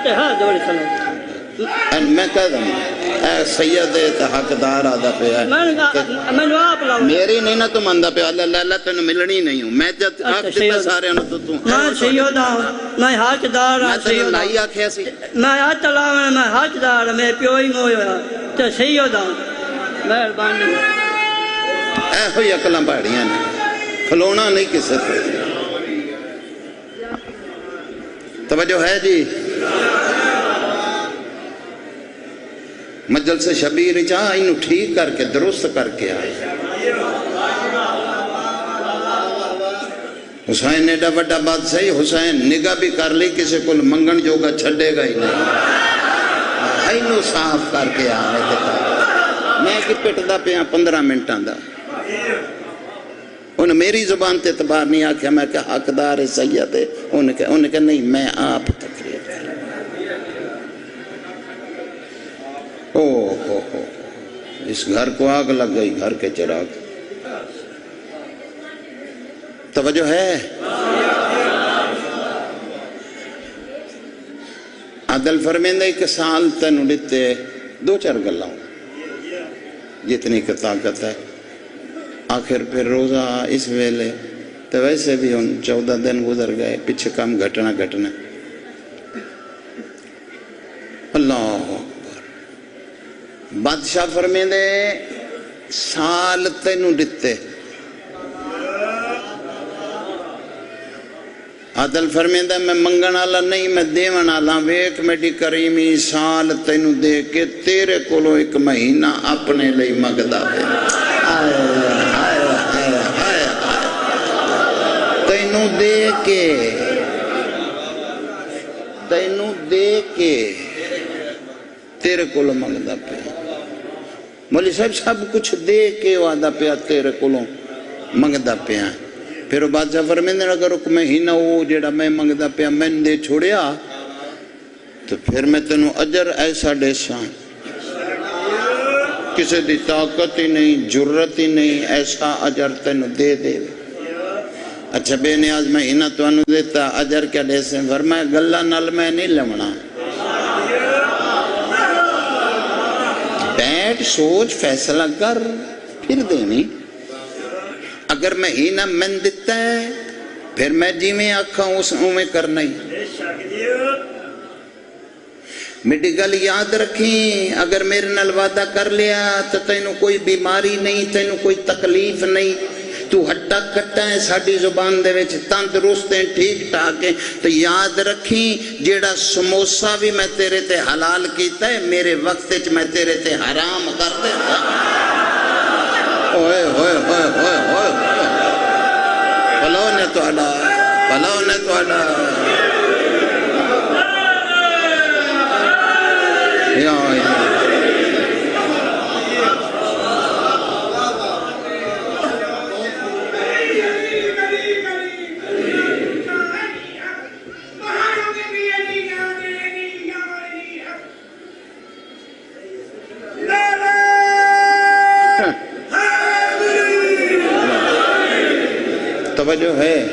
تے ہاں دوڑ چلو میں کہہ دوں سید حقدار آدھا پہ ہے میں نے آپ لاؤں میری نہیں نا تم آندھا پہ اللہ اللہ تینوں ملنی نہیں ہوں میں جب آپ دیتا سارے انہوں تو تم میں سید ہوں میں حقدار میں ہوں تینوں لائی آکھیا سی میں ہاتھ لاؤں میں حقدار ہوں میں پیو ہی موئی ہوا تے سید ہوں مہربانی اے ہوئی اکلاں پہاڑیاں نے کھلونا نہیں کسے پہ توجہ ہے جی مجلس شبیر چاہ انہوں ٹھیک کر کے درست کر کے آئے حسین نے ڈبا بات صحیح حسین نگاہ بھی کر لی کسی کو منگن جوگا چھڑے گا ہی نہیں انہوں صاف کر کے آئے میں کہ پٹ دا پہ 15 منٹ آندھا انہوں میری زبان تے اعتبار نہیں آکھیا میں کہ حقدار سید ہے انہوں نے کہا نہیں میں آپ تقریر کر اس گھر کو آگ لگ گئی گھر کے چراغ توجہ ہے عدل فرمیندہ ایک سال تنو ڈتے 2-4 گلاں جتنی کی طاقت ہے آخر پھر روزہ اس ویلے تو ویسے بھی ان 14 دن گزر گئے پیچھے کام گھٹنا اللہ بادشاہ فرمیندے سال تینوں ڈتے عدل فرمیندہ میں منگن آلا نہیں میں دیون آلا ویک میڈی کریمی سال تینوں دے کے تیرے کولو 1 مہینہ اپنے لئی مگدہ پہ تینوں دے کے تیرے کولو مگدہ پہ مولی صاحب سب کچھ دے کے وعدہ پیا تیرے کولوں منگدہ پیا پھر بادشاہ فرمیندے اگر 1 مہینہ وہ جیڑا میں منگدہ پیا میں دے چھوڑیا تو پھر میں تینوں اجر ایسا دیسا کسی دی طاقت ہی نہیں جرت ہی نہیں ایسا اجر تینوں دے دے اچھا بے نیاز مہینہ تو انہوں دیتا اجر کیا دیسے فرمایا گلہ نل میں نہیں لمنا بیٹھ سوچ فیصلہ کر پھر دینی اگر مہینہ من دیتا ہے پھر میں جی میں آکھا ہوں اس میں کرنا ہی میری گل یاد رکھیں اگر میرے نال وعدہ کر لیا تو تینوں کوئی بیماری نہیں تینوں کوئی تکلیف نہیں تو ہٹا کٹا ہے ساڑھی زبان دے ویچ تندرست ہیں ٹھیک ٹھاک ہیں تو یاد رکھیں جیڑا سموسا بھی میں تیرے تے حلال کیتا ہے میرے وقت میں تیرے تے حرام کر دیتا اوئے ہوئے ہوئے ہوئے ہوئے پلو نے تو اڈا یا توجہ ہے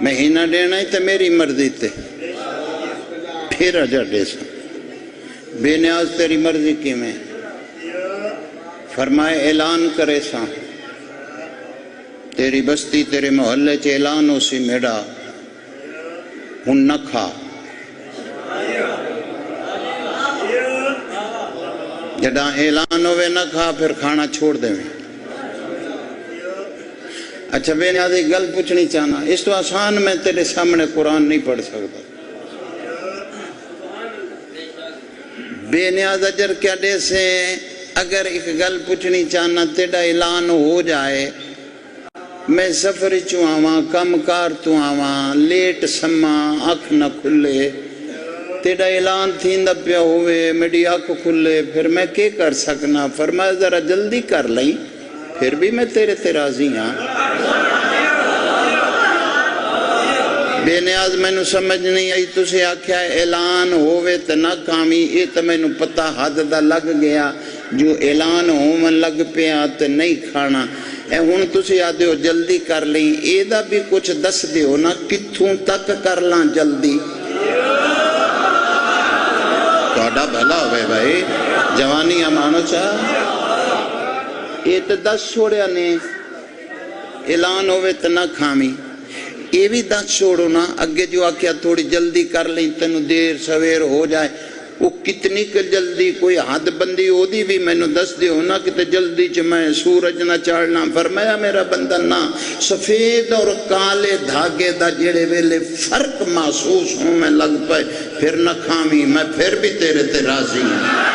مہینہ دینا ہی تو میری مرضی تے پھر اجر دے سا بے نیاز تیری مرضی کی میں فرمائے اعلان کرے سا تیری بستی تیرے محلے چے اعلان ہو سی میڈا ہن نہ کھا جڑا اعلان ہوئے نہ کھا پھر کھانا چھوڑ دے میں اچھا بے نیازی گل پوچھنی چاہنا اس تو آسان میں تیرے سامنے قرآن نہیں پڑھ سکتا بے نیاز اجر کیا دے سے اگر ایک گل پوچھنی چاہنا تیرا اعلان ہو جائے میں سفر چوں آواں کم کار تو آواں لیٹ سما آنکھ نہ کھلے تیرا اعلان تھیندہ پیا ہوئے میری آنکھ کھلے پھر میں کیا کر سکنا فرمایا ذرا جلدی کر لیں پھر بھی میں تیرے راضی ہاں بے نیاز میں نو سمجھ نہیں آئی تُسے آکھیا اعلان ہوئے تو نہ کامی یہ تو میں نو پتہ حد دا لگ گیا جو اعلان ہو من لگ پیا تو نہیں کھانا اے ہن تسی آدھے ہو جلدی کر لیں اے دا بھی کچھ دس دیو نا کتھوں تک کر لاں جلدی توڑا بھلا ہوئے بھائی جوانی امانو چاہ اے تو دس چھوڑیا نے اعلان ہوئے تو نہ کھامی یہ بھی دس چھوڑو نا اگے جو آکیا تھوڑی جلدی کر لیں تنو دیر سویر ہو جائے وہ کتنی کہ جلدی کوئی حد بندی ہو دی بھی میں نے دس دی ہونا کہ جلدی چ میں سورج نہ چاڑنا فرمایا میرا بندہ نہ سفید اور کالے دھاگے دا جڑے ویلے فرق محسوس ہوں میں لگ پائے پھر نہ کھامی میں پھر بھی تیرے تے راضی ہوں